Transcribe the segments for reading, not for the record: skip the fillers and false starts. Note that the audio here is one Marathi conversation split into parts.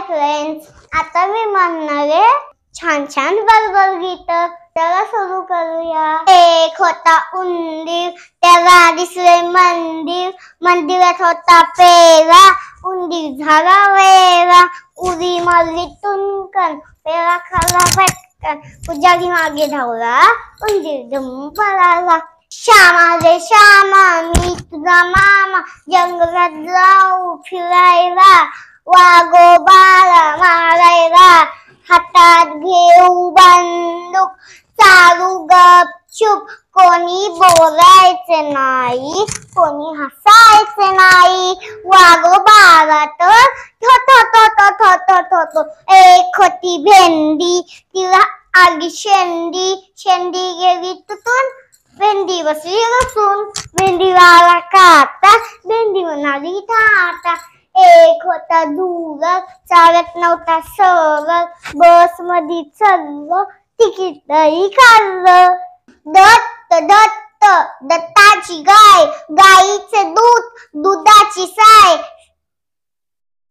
फ्रेंड्स, आता मी म्हणणारे छान छान बरोबर गीत. चला सुरू करूया. एक होता उंदीर, त्याला दिसले मंदिर, मंदिरात होता पेरा, उंदीर झाला वेरा, उडी मारली तुनकन, पेरा खाल्ला पटकन, पुजारी मागे धावला, उंदीर धुम पळाला. श्यामा रे श्यामा, मी तुझा मामा, जंगलात जाऊ फिरायला, वाघोबाला मारायला, हातात घेऊ बंदूक, चालू गपचूप, कोणी बोलायचे नाही, कोणी हसायचे नाही. वाघोबाला तर थो थो थो थो थो थो थो थो. एक होती भेंडी, तिला आली शेंडी, शेंडी गेली तुटून, भेंडी बसली रसून, भेंडीला आला काटा, भेंडी म्हणाली टाटा. एक होता धुरक, चालत नव्हता सरक, बस मध्ये चढलं, तिकीटही काढलं. दत्त दत्त, दत्ताची गाय, गाईचे दूध, दुधाची साय,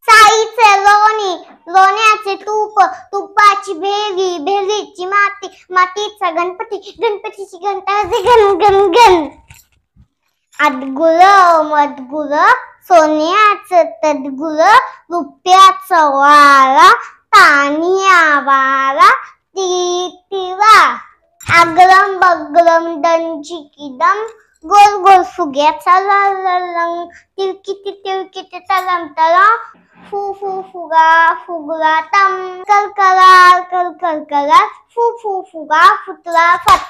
साईचे लोणी, लोण्याचे तूप, तुपाची भेली, भेलीची माती, मातीचा गणपती, गणपतीची घंटाची गण गण गण. आदगुळ मदगुळ, सोन्याचं तदगुळ, रुपयाचा वारा, पाणी आवारा, तिळा. अगरम बगरम दंचिकिदम, गोल गोल फुग्याचा ललंग, तिरकिटी तिरकिटी तलम तलम, फू फू फुगा फुगला तम, कलकला कलकलकला, फू फू फुगा फुटला फट.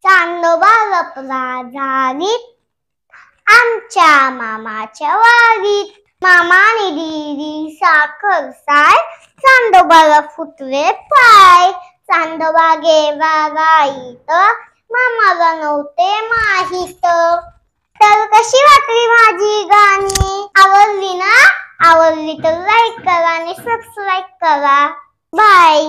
चांदोबा लपला झाडीत, आमच्या मामाच्या वाडीत, मामाने दिली साखर साय, चांदोबाला फुटले पाय. चांदोबा गेला गाईत, मामाला नव्हते माहित. तर कशी वाटली माझी गाणी? आवडली ना? आवडली तर लाईक करा आणि सबस्क्राईब करा. बाय.